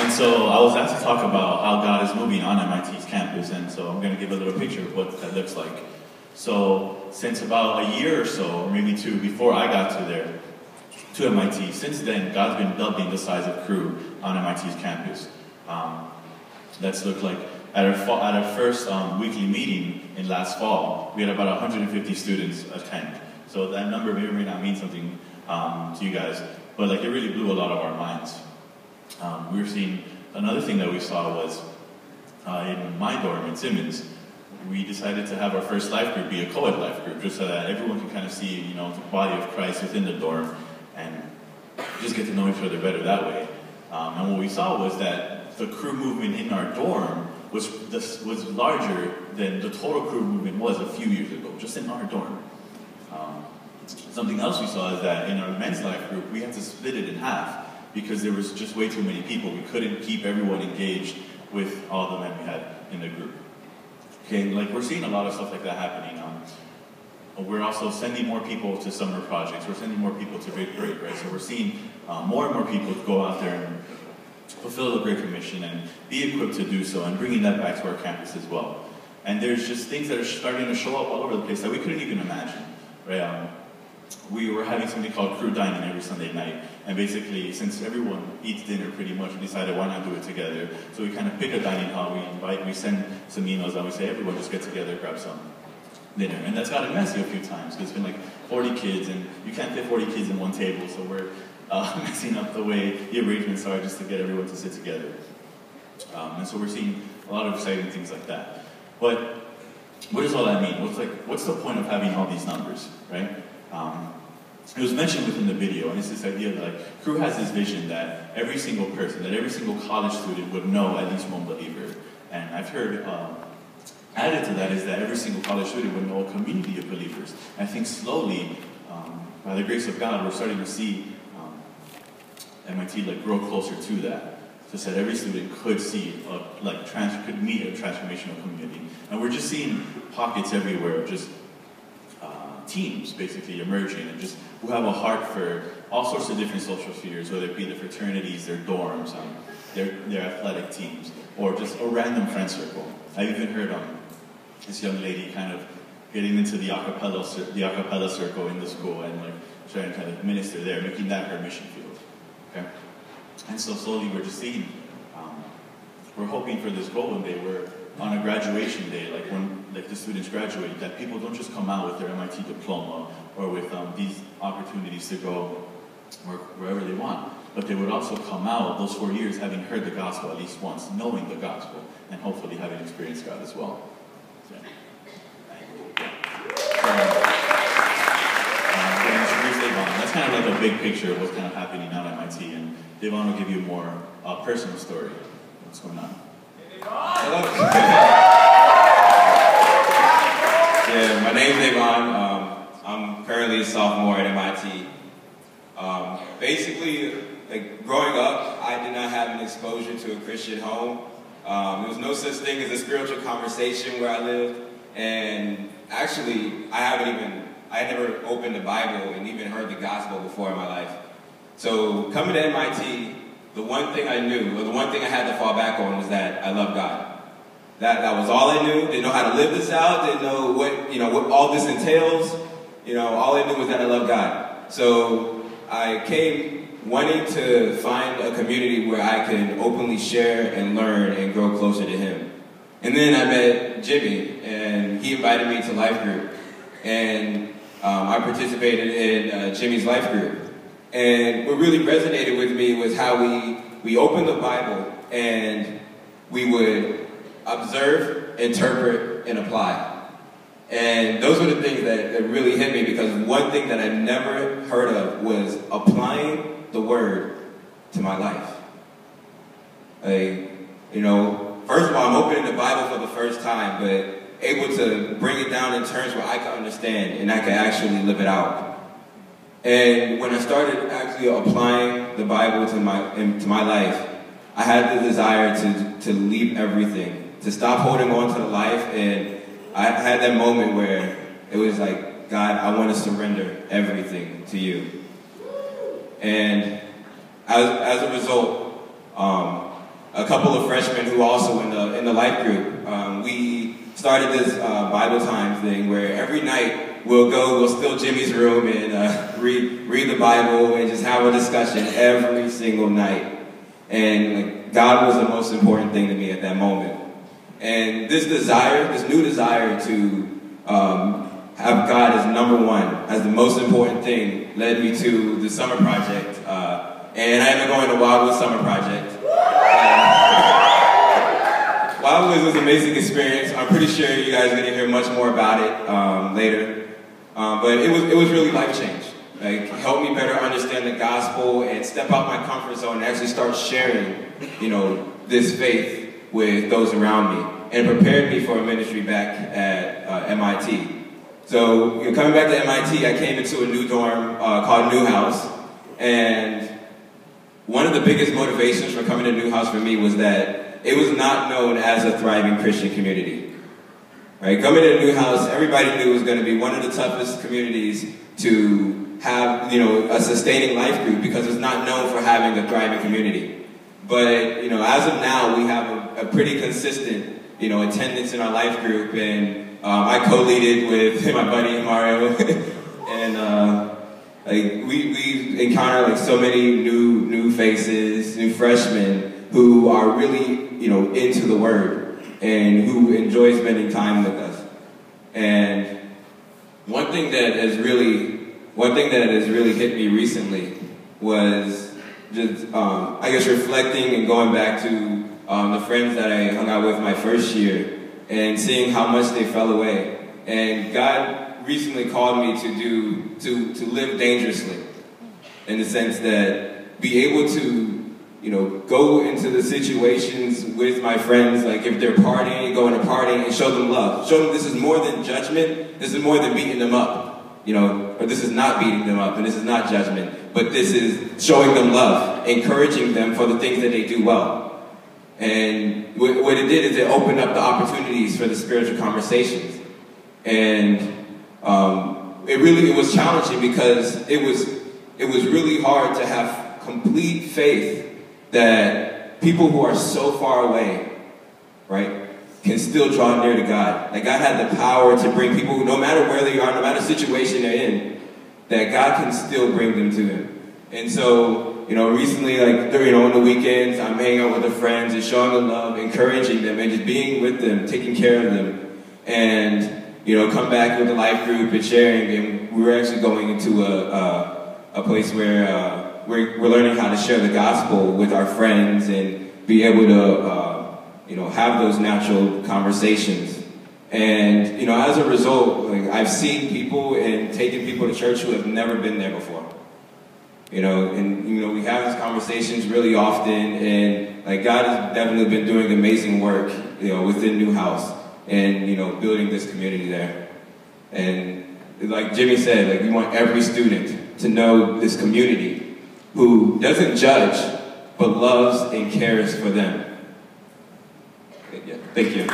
And so I was asked to talk about how God is moving on MIT's campus, and so I'm going to give a little picture of what that looks like. So since about a year or so, or maybe two, before I got to MIT, since then God's been doubling the size of crew on MIT's campus. That's looked like at our first weekly meeting in last fall, we had about 150 students attend. So that number may or may not mean something to you guys, but like it really blew a lot of our minds. We were seeing, another thing that we saw was in my dorm in Simmons, we decided to have our first life group be a co-ed life group, just so that everyone can kind of see, you know, the body of Christ within the dorm and just get to know each other better that way. And what we saw was that the crew movement in our dorm was larger than the total crew movement was a few years ago, just in our dorm. Something else we saw is that in our men's life group, we had to split it in half because there was just way too many people. We couldn't keep everyone engaged with all the men we had in the group. Okay, like we're seeing a lot of stuff like that happening. We're also sending more people to summer projects. We're sending more people to Great Break, right? So we're seeing more and more people go out there and fulfill the Great Commission and be equipped to do so, and bringing that back to our campus as well. And there's just things that are starting to show up all over the place that we couldn't even imagine, right? We were having something called crew dining every Sunday night, and basically, since everyone eats dinner pretty much, we decided why not do it together. So we kind of pick a dining hall, we send some emails, and we say everyone just get together, grab some dinner. And that's gotten messy a few times, because it's been like 40 kids, and you can't fit 40 kids in one table, so we're messing up the way the arrangements are just to get everyone to sit together. And so we're seeing a lot of exciting things like that. But what does all that mean? What's the point of having all these numbers, right? It was mentioned within the video, and it's this idea that like, Crew has this vision that every single person, that every single college student would know at least one believer. And I've heard added to that is that every single college student would know a community of believers. And I think slowly, by the grace of God, we're starting to see MIT like grow closer to that, so that every student could see, could meet a transformational community. And we're just seeing pockets everywhere of just teams basically emerging, and just who have a heart for all sorts of different social spheres, whether it be the fraternities, their dorms, their athletic teams, or just a random friend circle. I've even heard this young lady kind of getting into the a cappella circle in the school and like trying to kind of minister there, making that her mission field. Okay, and so slowly we're just seeing. We're hoping for this goal one day where on a graduation day, like when the students graduate, that people don't just come out with their MIT diploma or with these opportunities to go wherever they want, but they would also come out those 4 years having heard the gospel at least once, knowing the gospel, and hopefully having experienced God as well. So, introduce daivon. That's kind of like a big picture of what's kind of happening now at MIT, and daivon will give you a more personal story. What's going on? Hello. Yeah, my name's daivon. I'm currently a sophomore at MIT. Basically, like growing up, I did not have an exposure to a Christian home. There was no such thing as a spiritual conversation where I lived, and actually, I had never opened the Bible and even heard the gospel before in my life. So coming to MIT, the one thing I knew, or the one thing I had to fall back on, was that I love God. That was all I knew. Didn't know how to live this out. Didn't know what all this entails. All I knew was that I love God. So I came wanting to find a community where I could openly share and learn and grow closer to Him. And then I met Jimmy, and he invited me to life group, and I participated in Jimmy's life group. And what really resonated with me was how we opened the Bible and we would observe, interpret, and apply. And those were the things that really hit me, because one thing that I never heard of was applying the Word to my life. First of all, I'm opening the Bible for the first time, but able to bring it down in terms where I can understand and I can actually live it out. And when I started actually applying the Bible to my life, I had the desire to leave everything, to stop holding on to the life, and I had that moment where it was like, God, I want to surrender everything to you. And as a result, a couple of freshmen who are also in the life group. We started this Bible time thing where every night we'll steal Jimmy's room and read the Bible and just have a discussion every single night. And like, God was the most important thing to me at that moment. And this new desire to have God as number one, as the most important thing, led me to the summer project. And I ended up going to Wildwood Summer Project. Wildwood was an amazing experience. I'm pretty sure you guys are going to hear much more about it later. But it was really life-changing. Like, it helped me better understand the gospel and step out my comfort zone and actually start sharing, this faith with those around me. And prepared me for a ministry back at MIT. So, coming back to MIT, I came into a new dorm called Newhouse. And one of the biggest motivations for coming to Newhouse for me was that it was not known as a thriving Christian community. Right? Coming to Newhouse, everybody knew it was going to be one of the toughest communities to have, a sustaining life group because it's not known for having a thriving community. But, as of now, we have a pretty consistent, attendance in our life group, and I co-lead it with my buddy Mario, and we encounter so many new faces, new freshmen who are really into the Word and who enjoy spending time with us. And one thing that has really hit me recently was just reflecting and going back to the friends that I hung out with my first year and seeing how much they fell away. And God recently called me to live dangerously, in the sense that be able to go into the situations with my friends, like if they're partying, go into partying and show them love. Show them this is more than judgment, this is more than beating them up, or this is not beating them up and this is not judgment, but this is showing them love, encouraging them for the things that they do well. And what it did is it opened up the opportunities for the spiritual conversations. And it was challenging because it was really hard to have complete faith that people who are so far away, right, can still draw near to God. That God had the power to bring people, no matter where they are, no matter the situation they're in, that God can still bring them to Him. And so, recently, on the weekends, I'm hanging out with the friends and showing them love, encouraging them, and just being with them, taking care of them. And, come back with the life group and sharing. And we were actually going into a place where we're learning how to share the gospel with our friends and be able to, have those natural conversations. And, as a result, I've seen people and taken people to church who have never been there before. We have these conversations really often, and God has definitely been doing amazing work, within Newhouse and, building this community there. And like Jimmy said, we want every student to know this community who doesn't judge, but loves and cares for them. Thank you.